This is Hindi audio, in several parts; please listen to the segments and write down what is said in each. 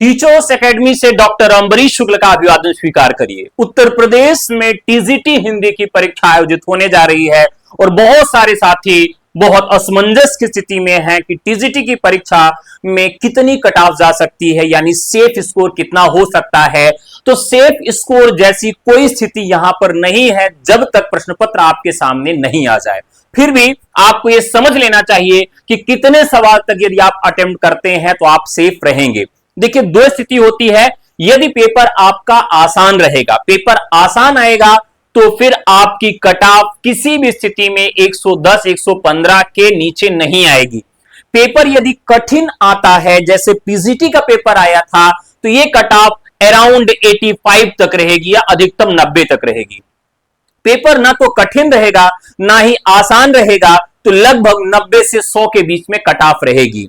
टीचर्स एकेडमी से डॉक्टर अम्बरीश शुक्ल का अभिवादन स्वीकार करिए। उत्तर प्रदेश में टीजीटी हिंदी की परीक्षा आयोजित होने जा रही है और बहुत सारे साथी बहुत असमंजस की स्थिति में हैं कि टीजीटी की परीक्षा में कितनी कट ऑफ जा सकती है, यानी सेफ स्कोर कितना हो सकता है। तो सेफ स्कोर जैसी कोई स्थिति यहां पर नहीं है जब तक प्रश्न पत्र आपके सामने नहीं आ जाए। फिर भी आपको यह समझ लेना चाहिए कि कितने सवाल तक यदि आप अटेम्प्ट करते हैं तो आप सेफ रहेंगे। देखिए, दो स्थिति होती है। यदि पेपर आपका आसान रहेगा, पेपर आसान आएगा, तो फिर आपकी कट ऑफ किसी भी स्थिति में 110 115 के नीचे नहीं आएगी। पेपर यदि कठिन आता है, जैसे पीजीटी का पेपर आया था, तो यह कट ऑफ अराउंड 85 तक रहेगी या अधिकतम 90 तक रहेगी। पेपर ना तो कठिन रहेगा ना ही आसान रहेगा, तो लगभग 90 से 100 के बीच में कट ऑफ रहेगी।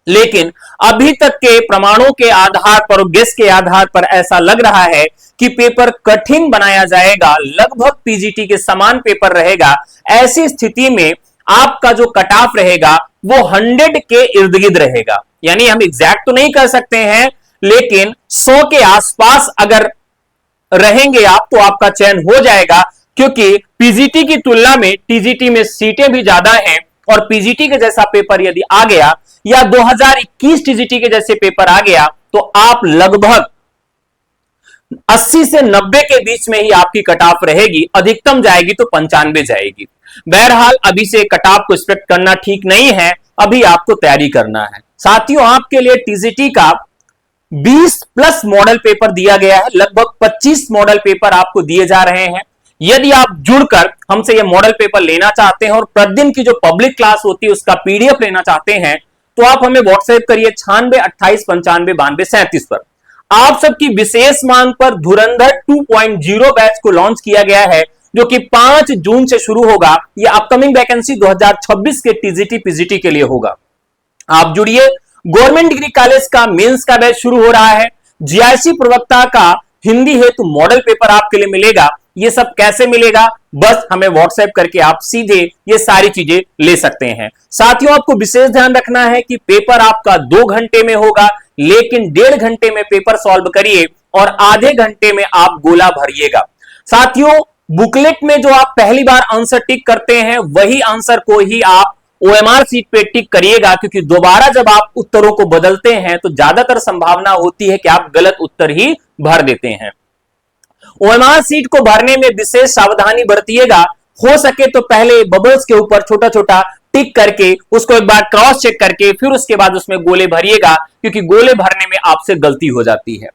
लेकिन अभी तक के प्रमाणों के आधार पर और गेस के आधार पर ऐसा लग रहा है कि पेपर कठिन बनाया जाएगा, लगभग पीजीटी के समान पेपर रहेगा। ऐसी स्थिति में आपका जो कट ऑफ रहेगा वो 100 के इर्द गिर्द रहेगा। यानी हम एग्जैक्ट तो नहीं कर सकते हैं, लेकिन 100 के आसपास अगर रहेंगे आप तो आपका चयन हो जाएगा, क्योंकि पीजीटी की तुलना में टीजीटी में सीटें भी ज्यादा हैं। और पीजीटी के जैसा पेपर यदि आ गया या 2021 टीजीटी के जैसे पेपर आ गया, तो आप लगभग 80 से 90 के बीच में ही आपकी कट ऑफ रहेगी। अधिकतम जाएगी तो 95 जाएगी। बहरहाल अभी से कट ऑफ को एक्सपेक्ट करना ठीक नहीं है, अभी आपको तैयारी करना है। साथियों, आपके लिए टीजीटी का 20 प्लस मॉडल पेपर दिया गया है। लगभग 25 मॉडल पेपर आपको दिए जा रहे हैं। यदि आप जुड़कर हमसे ये मॉडल पेपर लेना चाहते हैं और प्रतिदिन की जो पब्लिक क्लास होती है उसका पीडीएफ लेना चाहते हैं, तो आप हमें व्हाट्सएप करिए 96 28 95 92 37 पर। आप सबकी विशेष मांग पर धुरंधर 2.0 बैच को लॉन्च किया गया है, जो कि 5 जून से शुरू होगा। यह अपकमिंग वैकेंसी 2026 के टीजीटी पीजीटी के लिए होगा। आप जुड़िए। गवर्नमेंट डिग्री कॉलेज का मेंस का बैच शुरू हो रहा है। जीआईसी प्रवक्ता का हिंदी हेतु मॉडल पेपर आपके लिए मिलेगा। ये सब कैसे मिलेगा? बस हमें व्हाट्सएप करके आप सीधे ये सारी चीजें ले सकते हैं। साथियों, आपको विशेष ध्यान रखना है कि पेपर आपका 2 घंटे में होगा, लेकिन 1.5 घंटे में पेपर सॉल्व करिए और आधे घंटे में आप गोला भरिएगा। साथियों, बुकलेट में जो आप पहली बार आंसर टिक करते हैं वही आंसर को ही आप ओएमआर सीट पे टिक करिएगा, क्योंकि दोबारा जब आप उत्तरों को बदलते हैं तो ज्यादातर संभावना होती है कि आप गलत उत्तर ही भर देते हैं। ओएमआर सीट को भरने में विशेष सावधानी बरतिएगा। हो सके तो पहले बबल्स के ऊपर छोटा छोटा टिक करके उसको एक बार क्रॉस चेक करके फिर उसके बाद उसमें गोले भरिएगा, क्योंकि गोले भरने में आपसे गलती हो जाती है।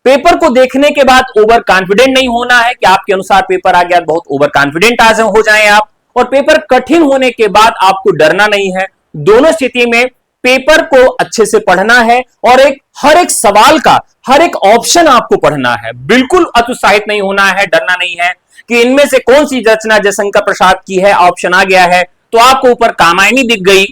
पेपर को देखने के बाद ओवर कॉन्फिडेंट नहीं होना है कि आपके अनुसार पेपर आ गया, बहुत ओवर कॉन्फिडेंट आज हो जाएं आप। और पेपर कठिन होने के बाद आपको डरना नहीं है। दोनों स्थिति में पेपर को अच्छे से पढ़ना है और हर एक सवाल का हर एक ऑप्शन आपको पढ़ना है। बिल्कुल अत्युत्साहित नहीं होना है, डरना नहीं है कि इनमें से कौन सी रचना जयशंकर प्रसाद की है। ऑप्शन आ गया है तो आपको ऊपर कामायनी दिख गई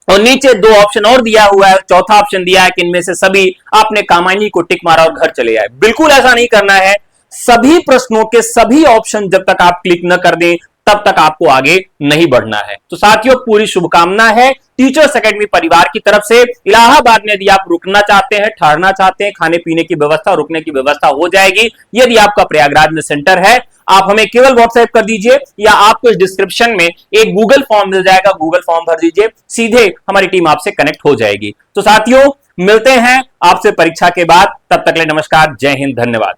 और नीचे 2 ऑप्शन और दिया हुआ है, चौथा ऑप्शन दिया है कि इनमें से सभी आपने कामायनी को टिक मारा और घर चले आए। बिल्कुल ऐसा नहीं करना है। सभी प्रश्नों के सभी ऑप्शन जब तक आप क्लिक न कर दें तब तक आपको आगे नहीं बढ़ना है। तो साथियों, पूरी शुभकामना है टीचर्स एकेडमी परिवार की तरफ से। इलाहाबाद में यदि आप रुकना चाहते हैं, ठहरना चाहते हैं, खाने पीने की व्यवस्था, रुकने की व्यवस्था हो जाएगी। यदि आपका प्रयागराज में सेंटर है, आप हमें केवल व्हाट्सएप कर दीजिए या आपको इस डिस्क्रिप्शन में एक गूगल फॉर्म मिल जाएगा, गूगल फॉर्म भर दीजिए, सीधे हमारी टीम आपसे कनेक्ट हो जाएगी। तो साथियों, मिलते हैं आपसे परीक्षा के बाद। तब तक के लिए नमस्कार, जय हिंद, धन्यवाद।